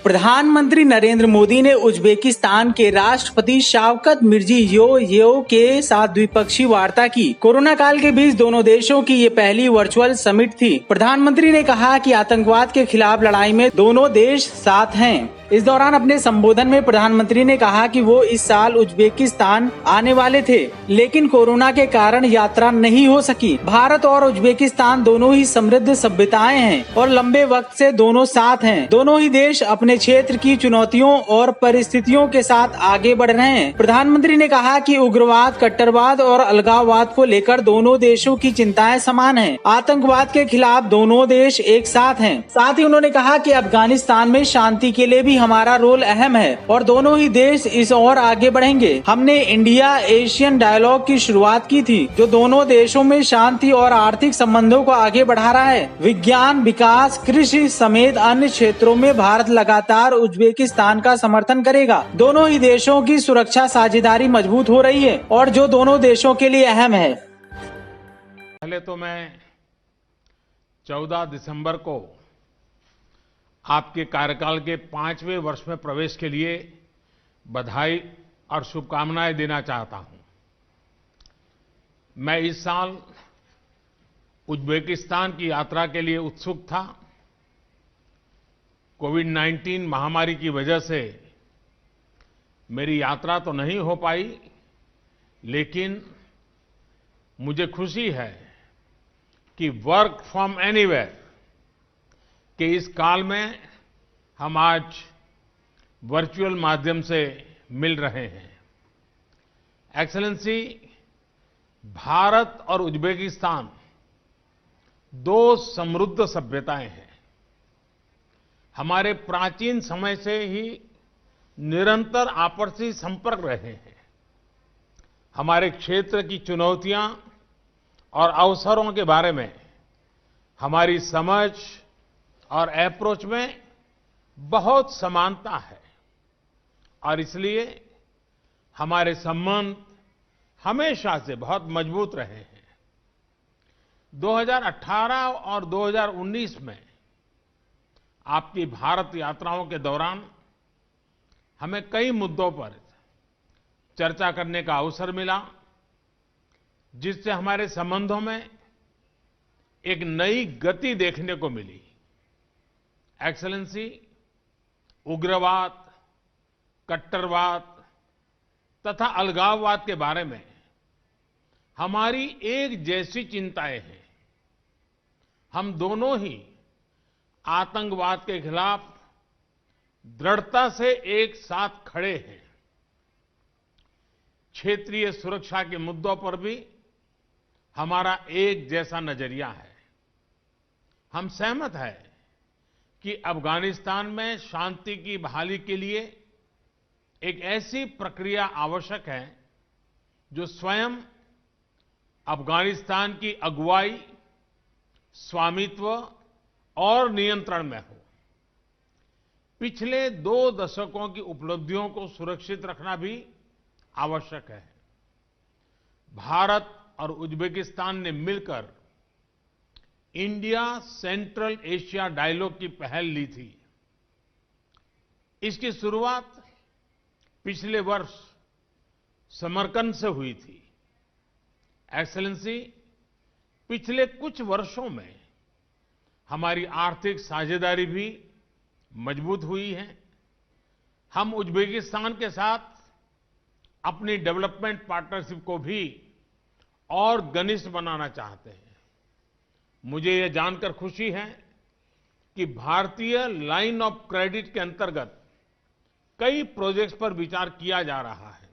प्रधानमंत्री नरेंद्र मोदी ने उज्बेकिस्तान के राष्ट्रपति शावकत मिर्जियोयेव के साथ द्विपक्षीय वार्ता की। कोरोना काल के बीच दोनों देशों की ये पहली वर्चुअल समिट थी। प्रधानमंत्री ने कहा कि आतंकवाद के खिलाफ लड़ाई में दोनों देश साथ हैं। इस दौरान अपने संबोधन में प्रधानमंत्री ने कहा कि वो इस साल उज्बेकिस्तान आने वाले थे, लेकिन कोरोना के कारण यात्रा नहीं हो सकी। भारत और उज्बेकिस्तान दोनों ही समृद्ध सभ्यताएं हैं और लंबे वक्त से दोनों साथ हैं। दोनों ही देश अपने क्षेत्र की चुनौतियों और परिस्थितियों के साथ आगे बढ़ रहे हैं। प्रधानमंत्री ने कहा कि उग्रवाद, कट्टरवाद और अलगाववाद को लेकर दोनों देशों की चिंताएं समान हैं। आतंकवाद के खिलाफ दोनों देश एक साथ हैं। साथ ही उन्होंने कहा कि अफगानिस्तान में शांति के लिए भी हमारा रोल अहम है और दोनों ही देश इस ओर आगे बढ़ेंगे। हमने इंडिया एशियन डायलॉग की शुरुआत की थी, जो दोनों देशों में शांति और आर्थिक संबंधों को आगे बढ़ा रहा है। विज्ञान, विकास, कृषि समेत अन्य क्षेत्रों में भारत लगातार उज्बेकिस्तान का समर्थन करेगा। दोनों ही देशों की सुरक्षा साझेदारी मजबूत हो रही है और जो दोनों देशों के लिए अहम है। पहले तो मैं 14 दिसंबर को आपके कार्यकाल के 5वें वर्ष में प्रवेश के लिए बधाई और शुभकामनाएं देना चाहता हूं। मैं इस साल उज्बेकिस्तान की यात्रा के लिए उत्सुक था। कोविड-19 महामारी की वजह से मेरी यात्रा तो नहीं हो पाई, लेकिन मुझे खुशी है कि वर्क फ्रॉम एनीवेयर के इस काल में हम आज वर्चुअल माध्यम से मिल रहे हैं। एक्सेलेंसी, भारत और उज्बेकिस्तान दो समृद्ध सभ्यताएं हैं। हमारे प्राचीन समय से ही निरंतर आपसी संपर्क रहे हैं। हमारे क्षेत्र की चुनौतियां और अवसरों के बारे में हमारी समझ और अप्रोच में बहुत समानता है और इसलिए हमारे संबंध हमेशा से बहुत मजबूत रहे हैं। 2018 और 2019 में आपकी भारत यात्राओं के दौरान हमें कई मुद्दों पर चर्चा करने का अवसर मिला, जिससे हमारे संबंधों में एक नई गति देखने को मिली। एक्सेलेंसी, उग्रवाद, कट्टरवाद तथा अलगाववाद के बारे में हमारी एक जैसी चिंताएं हैं। हम दोनों ही आतंकवाद के खिलाफ दृढ़ता से एक साथ खड़े हैं। क्षेत्रीय सुरक्षा के मुद्दों पर भी हमारा एक जैसा नजरिया है। हम सहमत हैं कि अफगानिस्तान में शांति की बहाली के लिए एक ऐसी प्रक्रिया आवश्यक है जो स्वयं अफगानिस्तान की अगुवाई, स्वामित्व और नियंत्रण में हो। पिछले 2 दशकों की उपलब्धियों को सुरक्षित रखना भी आवश्यक है। भारत और उज्बेकिस्तान ने मिलकर इंडिया सेंट्रल एशिया डायलॉग की पहल ली थी। इसकी शुरुआत पिछले वर्ष समरकंद से हुई थी। एक्सेलेंसी, पिछले कुछ वर्षों में हमारी आर्थिक साझेदारी भी मजबूत हुई है। हम उज्बेकिस्तान के साथ अपनी डेवलपमेंट पार्टनरशिप को भी और घनिष्ठ बनाना चाहते हैं। मुझे यह जानकर खुशी है कि भारतीय लाइन ऑफ क्रेडिट के अंतर्गत कई प्रोजेक्ट्स पर विचार किया जा रहा है।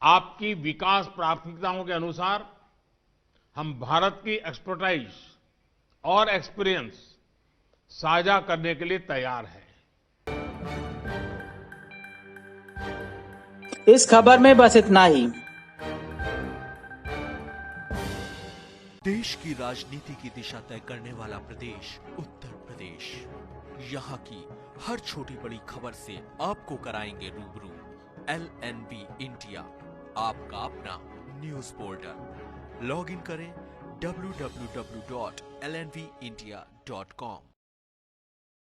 आपकी विकास प्राथमिकताओं के अनुसार हम भारत की एक्सपर्टाइज और एक्सपीरियंस साझा करने के लिए तैयार हैं। इस खबर में बस इतना ही। देश की राजनीति की दिशा तय करने वाला प्रदेश उत्तर प्रदेश। यहाँ की हर छोटी बड़ी खबर से आपको कराएंगे रूबरू। LNV इंडिया, आपका अपना न्यूज पोर्टल। लॉग इन करें www.lnvindia.com।